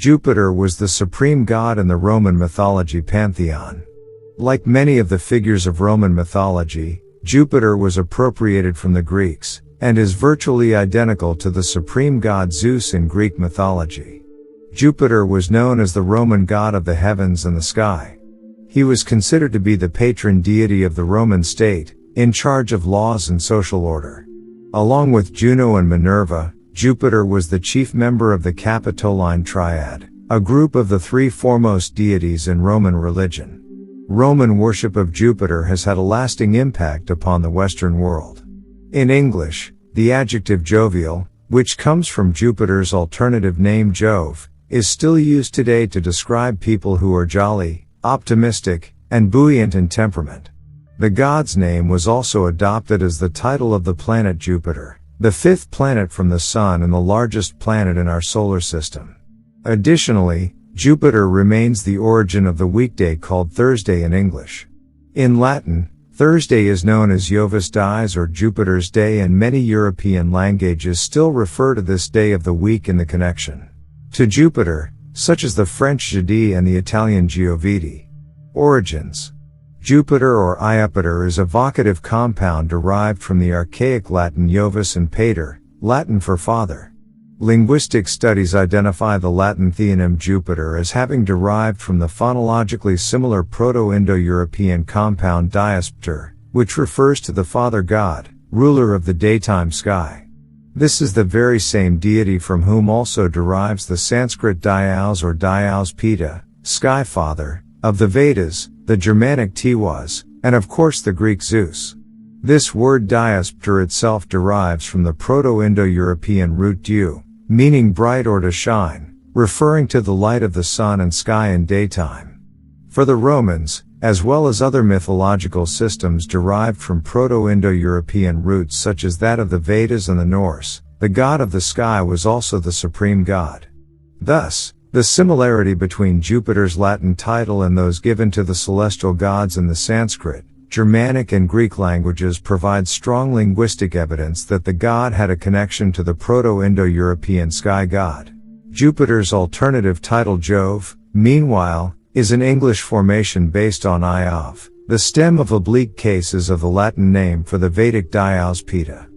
Jupiter was the supreme god in the Roman mythology pantheon. Like many of the figures of Roman mythology, Jupiter was appropriated from the Greeks, and is virtually identical to the supreme god Zeus in Greek mythology. Jupiter was known as the Roman god of the heavens and the sky. He was considered to be the patron deity of the Roman state, in charge of laws and social order. Along with Juno and Minerva, Jupiter was the chief member of the Capitoline Triad, a group of the three foremost deities in Roman religion. Roman worship of Jupiter has had a lasting impact upon the Western world. In English, the adjective jovial, which comes from Jupiter's alternative name Jove, is still used today to describe people who are jolly, optimistic, and buoyant in temperament. The god's name was also adopted as the title of the planet Jupiter, the fifth planet from the Sun and the largest planet in our solar system. Additionally, Jupiter remains the origin of the weekday called Thursday in English. In Latin, Thursday is known as Jovis Dies or Jupiter's Day, and many European languages still refer to this day of the week in the connection to Jupiter, such as the French jeudi and the Italian Giovedi. Origins. Jupiter or Iupiter is a vocative compound derived from the archaic Latin Jovis and pater, Latin for father. Linguistic studies identify the Latin theonym Jupiter as having derived from the phonologically similar Proto-Indo-European compound Diispter, which refers to the father god, ruler of the daytime sky. This is the very same deity from whom also derives the Sanskrit Dyaus or Dyaus Pita, sky father, of the Vedas, the Germanic Tiwaz, and of course the Greek Zeus. This word Diispter itself derives from the Proto-Indo-European root diu, meaning bright or to shine, referring to the light of the sun and sky in daytime. For the Romans, as well as other mythological systems derived from Proto-Indo-European roots such as that of the Vedas and the Norse, the god of the sky was also the supreme god. Thus, the similarity between Jupiter's Latin title and those given to the celestial gods in the Sanskrit, Germanic and Greek languages provides strong linguistic evidence that the god had a connection to the Proto-Indo-European sky god. Jupiter's alternative title Jove, meanwhile, is an English formation based on Iov, the stem of oblique cases of the Latin name for the Vedic Dyaus Pita.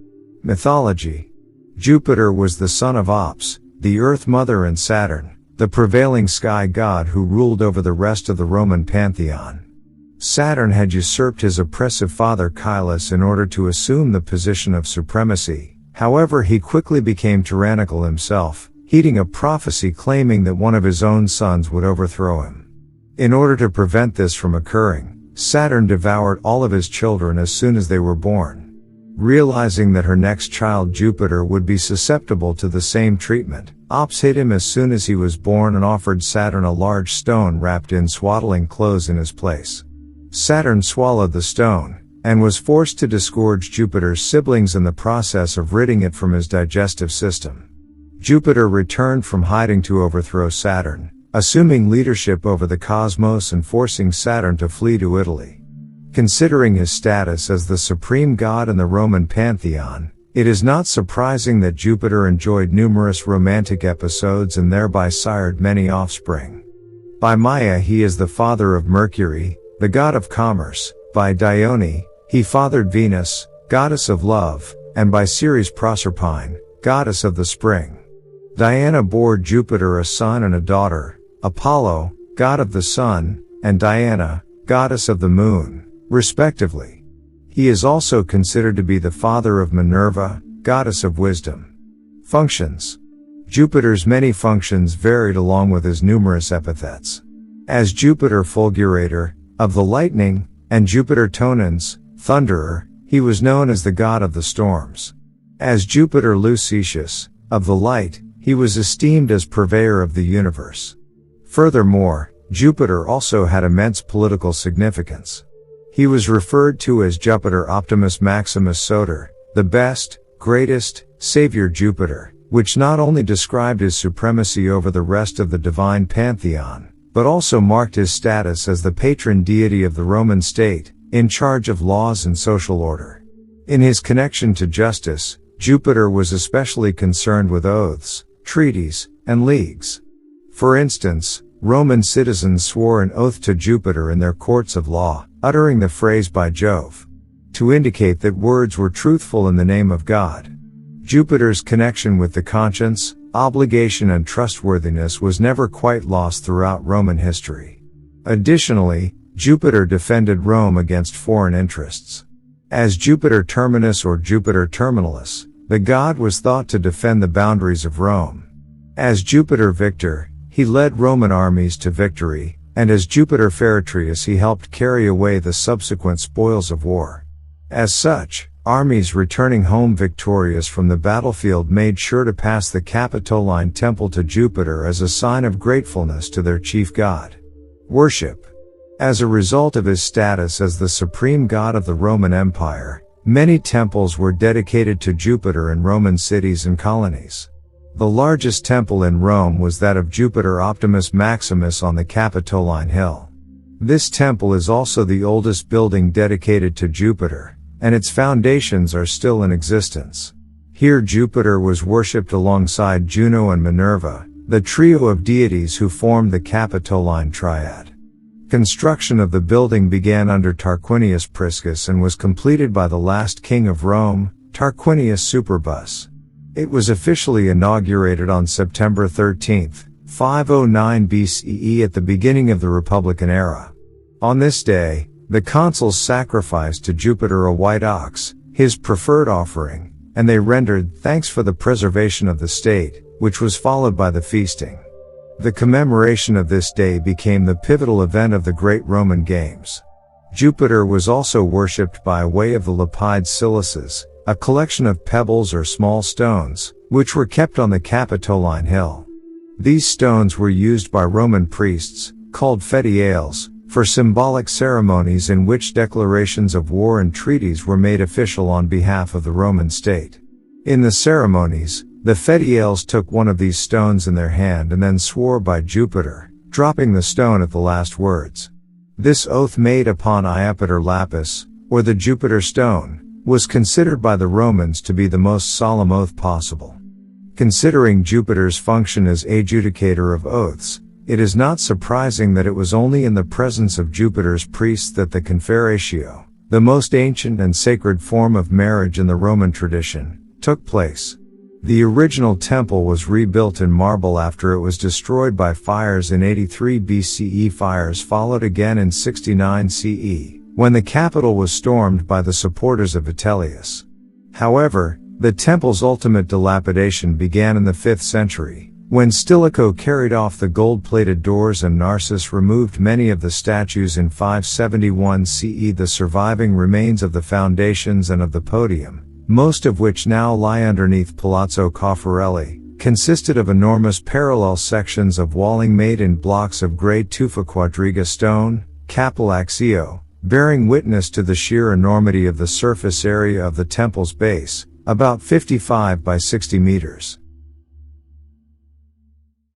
Mythology. Jupiter was the son of Ops, the Earth Mother, and Saturn, the prevailing sky god who ruled over the rest of the Roman pantheon. Saturn had usurped his oppressive father Hylas in order to assume the position of supremacy. However, he quickly became tyrannical himself, heeding a prophecy claiming that one of his own sons would overthrow him. In order to prevent this from occurring, Saturn devoured all of his children as soon as they were born. Realizing that her next child Jupiter would be susceptible to the same treatment, Ops hid him as soon as he was born and offered Saturn a large stone wrapped in swaddling clothes in his place. Saturn swallowed the stone, and was forced to disgorge Jupiter's siblings in the process of ridding it from his digestive system. Jupiter returned from hiding to overthrow Saturn, assuming leadership over the cosmos and forcing Saturn to flee to Italy. Considering his status as the supreme god in the Roman pantheon, it is not surprising that Jupiter enjoyed numerous romantic episodes and thereby sired many offspring. By Maya he is the father of Mercury, the god of commerce. By Dione, he fathered Venus, goddess of love, and by Ceres Proserpine, goddess of the spring. Diana bore Jupiter a son and a daughter, Apollo, god of the sun, and Diana, goddess of the moon, respectively. He is also considered to be the father of Minerva, goddess of wisdom. Functions. Jupiter's many functions varied along with his numerous epithets. As Jupiter Fulgurator, of the lightning, and Jupiter Tonans, thunderer, he was known as the god of the storms. As Jupiter Lucetius, of the light, he was esteemed as purveyor of the universe. Furthermore, Jupiter also had immense political significance. He was referred to as Jupiter Optimus Maximus Soter, the best, greatest, savior Jupiter, which not only described his supremacy over the rest of the divine pantheon, but also marked his status as the patron deity of the Roman state, in charge of laws and social order. In his connection to justice, Jupiter was especially concerned with oaths, treaties, and leagues. For instance, Roman citizens swore an oath to Jupiter in their courts of law, uttering the phrase by Jove, to indicate that words were truthful in the name of God. Jupiter's connection with the conscience, obligation and trustworthiness was never quite lost throughout Roman history. Additionally, Jupiter defended Rome against foreign interests. As Jupiter Terminus or Jupiter Terminalis, the god was thought to defend the boundaries of Rome. As Jupiter Victor, he led Roman armies to victory, and as Jupiter Feretrius he helped carry away the subsequent spoils of war. As such, armies returning home victorious from the battlefield made sure to pass the Capitoline temple to Jupiter as a sign of gratefulness to their chief god. Worship. As a result of his status as the supreme god of the Roman Empire, many temples were dedicated to Jupiter in Roman cities and colonies. The largest temple in Rome was that of Jupiter Optimus Maximus on the Capitoline Hill. This temple is also the oldest building dedicated to Jupiter, and its foundations are still in existence. Here Jupiter was worshipped alongside Juno and Minerva, the trio of deities who formed the Capitoline Triad. Construction of the building began under Tarquinius Priscus and was completed by the last king of Rome, Tarquinius Superbus. It was officially inaugurated on September 13, 509 BCE at the beginning of the Republican era. On this day, the consuls sacrificed to Jupiter a white ox, his preferred offering, and they rendered thanks for the preservation of the state, which was followed by the feasting. The commemoration of this day became the pivotal event of the Great Roman Games. Jupiter was also worshipped by way of the Lapide Silices, a collection of pebbles or small stones, which were kept on the Capitoline Hill. These stones were used by Roman priests, called fetiales, for symbolic ceremonies in which declarations of war and treaties were made official on behalf of the Roman state. In the ceremonies, the fetiales took one of these stones in their hand and then swore by Jupiter, dropping the stone at the last words. This oath made upon Iapeter lapis, or the Jupiter stone, was considered by the Romans to be the most solemn oath possible. Considering Jupiter's function as adjudicator of oaths, it is not surprising that it was only in the presence of Jupiter's priests that the conferatio, the most ancient and sacred form of marriage in the Roman tradition, took place. The original temple was rebuilt in marble after it was destroyed by fires in 83 BCE. Fires followed again in 69 CE, when the capital was stormed by the supporters of Vitellius. However, the temple's ultimate dilapidation began in the 5th century, when Stilicho carried off the gold-plated doors and Narses removed many of the statues in 571 CE. The surviving remains of the foundations and of the podium, most of which now lie underneath Palazzo Caffarelli, consisted of enormous parallel sections of walling made in blocks of grey tufa quadriga stone, capillaxio, bearing witness to the sheer enormity of the surface area of the temple's base, about 55 by 60 meters.